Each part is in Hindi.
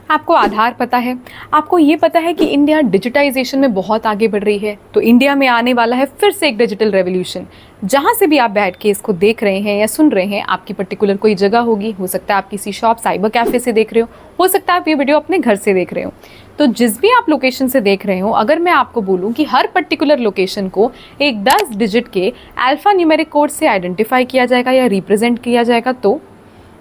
आपको आधार पता है, आपको ये पता है कि इंडिया डिजिटाइजेशन में बहुत आगे बढ़ रही है, तो इंडिया में आने वाला है फिर से एक डिजिटल रेवोल्यूशन। जहाँ से भी आप बैठ के इसको देख रहे हैं या सुन रहे हैं, आपकी पर्टिकुलर कोई जगह होगी, हो सकता है आप किसी शॉप साइबर कैफ़े से देख रहे हो सकता है आप ये वीडियो अपने घर से देख रहे हो। तो जिस भी आप लोकेशन से देख रहे हो, अगर मैं आपको बोलूँ कि हर पर्टिकुलर लोकेशन को एक 10 डिजिट के अल्फ़ा न्यूमेरिक कोड से आइडेंटिफाई किया जाएगा या रिप्रेजेंट किया जाएगा, तो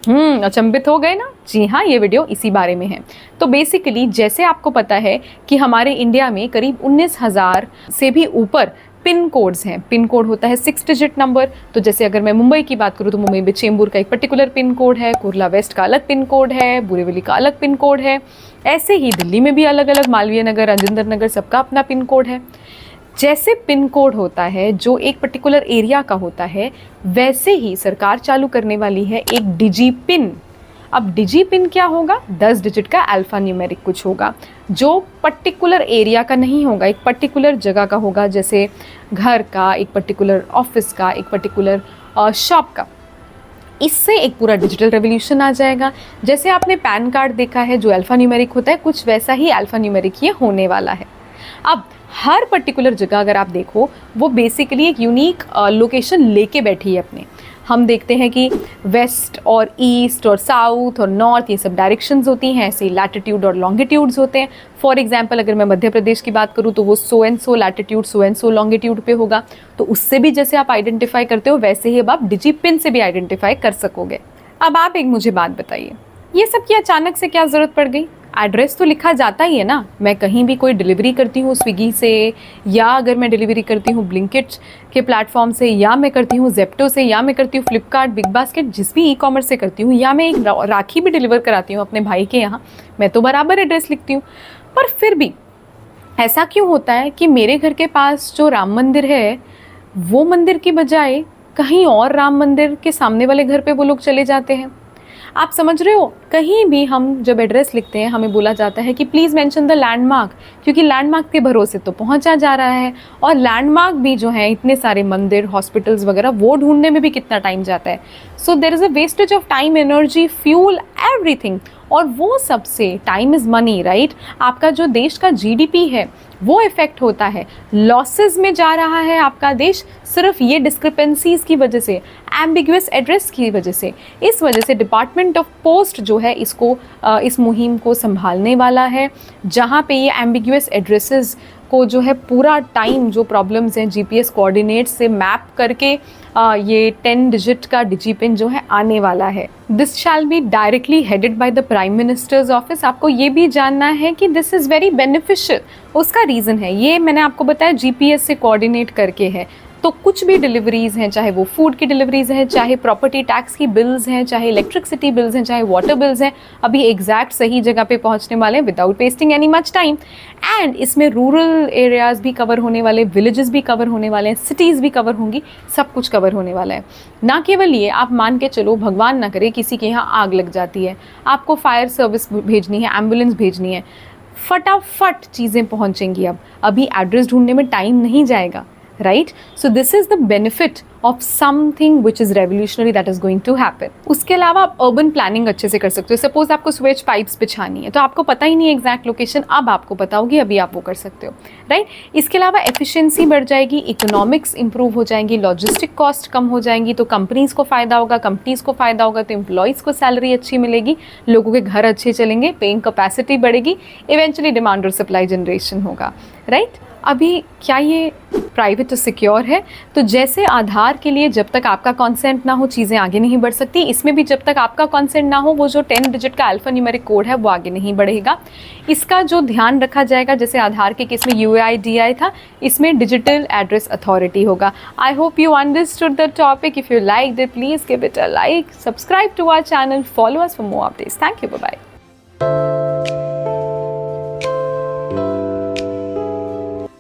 अचंभित हो गए ना? जी हाँ, ये वीडियो इसी बारे में है। तो बेसिकली जैसे आपको पता है कि हमारे इंडिया में करीब 19,000 से भी ऊपर पिन कोड्स हैं। पिन कोड होता है 6 डिजिट नंबर। तो जैसे अगर मैं मुंबई की बात करूँ तो मुंबई में चेंबूर का एक पर्टिकुलर पिन कोड है, कुर्ला वेस्ट का अलग पिन कोड है, बोरीवली का अलग पिन कोड है। ऐसे ही दिल्ली में भी अलग अलग, मालवीय नगर, राजेंद्र नगर, सबका अपना पिन कोड है। जैसे पिन कोड होता है जो एक पर्टिकुलर एरिया का होता है, वैसे ही सरकार चालू करने वाली है एक डिजी पिन। अब डिजी पिन क्या होगा? 10 डिजिट का अल्फ़ा न्यूमेरिक कुछ होगा जो पर्टिकुलर एरिया का नहीं होगा, एक पर्टिकुलर जगह का होगा, जैसे घर का, एक पर्टिकुलर ऑफिस का, एक पर्टिकुलर शॉप का। इससे एक पूरा डिजिटल रेवोल्यूशन आ जाएगा। जैसे आपने पैन कार्ड देखा है जो अल्फ़ा न्यूमेरिक होता है, कुछ वैसा ही अल्फ़ा न्यूमेरिक ये होने वाला है। अब हर पर्टिकुलर जगह अगर आप देखो, वो बेसिकली एक यूनिक लोकेशन लेके बैठी है अपने। हम देखते हैं कि वेस्ट और ईस्ट और साउथ और नॉर्थ ये सब डायरेक्शंस होती हैं, ऐसे लैटिट्यूड और लॉन्गिट्यूड्स होते हैं। फॉर एग्जांपल अगर मैं मध्य प्रदेश की बात करूँ तो वो so and so latitude, so and so longitude पे होगा। तो उससे भी जैसे आप आइडेंटिफाई करते हो, वैसे ही अब आप डिजी पिन से भी आइडेंटिफाई कर सकोगे। अब आप एक मुझे बात बताइए, ये सब की अचानक से क्या ज़रूरत पड़ गई? एड्रेस तो लिखा जाता ही है ना। मैं कहीं भी कोई डिलीवरी करती हूँ स्विगी से, या अगर मैं डिलीवरी करती हूँ ब्लिंकिट के प्लेटफॉर्म से, या मैं करती हूँ जेप्टो से, या मैं करती हूँ फ्लिपकार्ट, बिग बास्केट, जिस भी ई कॉमर्स से करती हूँ, या मैं एक राखी भी डिलीवर कराती हूँ अपने भाई के यहाँ, मैं तो बराबर एड्रेस लिखती हूँ। पर फिर भी ऐसा क्यों होता है कि मेरे घर के पास जो राम मंदिर है, वो मंदिर की बजाय कहीं और राम मंदिर के सामने वाले घर पे वो लोग चले जाते हैं? आप समझ रहे हो? कहीं भी हम जब एड्रेस लिखते हैं, हमें बोला जाता है कि प्लीज़ मेंशन द लैंडमार्क, क्योंकि लैंडमार्क के भरोसे तो पहुंचा जा रहा है। और लैंडमार्क भी जो है, इतने सारे मंदिर, हॉस्पिटल्स वगैरह, वो ढूंढने में भी कितना टाइम जाता है। So there is a wastage of time, energy, fuel, everything. और वो सबसे, टाइम इज़ मनी, राइट? आपका जो देश का जीडीपी है वो इफ़ेक्ट होता है, लॉसेस में जा रहा है आपका देश, सिर्फ ये डिस्क्रिपेंसीज़ की वजह से, एम्बिगुअस एड्रेस की वजह से। इस वजह से डिपार्टमेंट ऑफ पोस्ट जो है इसको इस मुहिम को संभालने वाला है, जहाँ पे ये एम्बिगुअस एड्रेसेस को जो है पूरा टाइम, जो प्रॉब्लम्स हैं, जीपीएस कोऑर्डिनेट से मैप करके ये 10 डिजिट का डिजी पिन जो है आने वाला है। This shall be directly headed by the prime minister's office. आपको ये भी जानना है कि दिस इज़ वेरी बेनिफिशियल। उसका रीज़न है, ये मैंने आपको बताया जीपीएस से कोऑर्डिनेट करके है। तो कुछ भी डिलीवरीज़ हैं, चाहे वो फूड की डिलीवरीज़ हैं, चाहे प्रॉपर्टी टैक्स की बिल्स हैं, चाहे इलेक्ट्रिसिटी बिल्स हैं, चाहे वाटर बिल्स हैं, अभी एग्जैक्ट सही जगह पे पहुंचने वाले हैं without wasting any much time. And इसमें रूरल एरियाज़ भी कवर होने वाले, विलेजेस भी कवर होने वाले हैं, सिटीज़ भी कवर होंगी, सब कुछ कवर होने वाला है। ना केवल ये, आप मान के चलो, भगवान ना करे किसी के यहाँ आग लग जाती है, आपको फायर सर्विस भेजनी है, एम्बुलेंस भेजनी है, फटाफट चीज़ें पहुँचेंगी। अब अभी एड्रेस ढूंढने में टाइम नहीं जाएगा, right? So this is the benefit of something which is revolutionary that is going to happen. उसके अलावा आप अर्बन प्लानिंग अच्छे से कर सकते हो। सपोज आपको स्वेज पाइप्स बिछानी है, तो आपको पता ही नहीं है एग्जैक्ट लोकेशन, अब आपको पता होगी, अभी आप वो कर सकते हो, राइट? इसके अलावा एफिशिएंसी बढ़ जाएगी, इकोनॉमिक्स इंप्रूव हो जाएंगी, लॉजिस्टिक कॉस्ट कम हो जाएंगी, तो कंपनीज़ को फ़ायदा होगा, कंपनीज़ को फ़ायदा होगा तो एम्प्लॉयज़ को सैलरी अच्छी मिलेगी, लोगों के घर अच्छे चलेंगे, पेइंग कैपेसिटी बढ़ेगी, इवेंचुअली डिमांड और सप्लाई जनरेशन होगा, राइट? अभी क्या ये प्राइवेट और सिक्योर है? तो जैसे आधार के लिए जब तक आपका कॉन्सेंट ना हो चीज़ें आगे नहीं बढ़ सकती, इसमें भी जब तक आपका कॉन्सेंट ना हो, वो जो 10 डिजिट का अल्फ़ा न्यूमेरिक कोड है वो आगे नहीं बढ़ेगा। इसका जो ध्यान रखा जाएगा, जैसे आधार के केस में UAIDI था, इसमें डिजिटल एड्रेस अथॉरिटी होगा। I hope you understood the topic. If you like it, please give it a like, subscribe to our channel, follow us for more updates. Thank you, bye bye.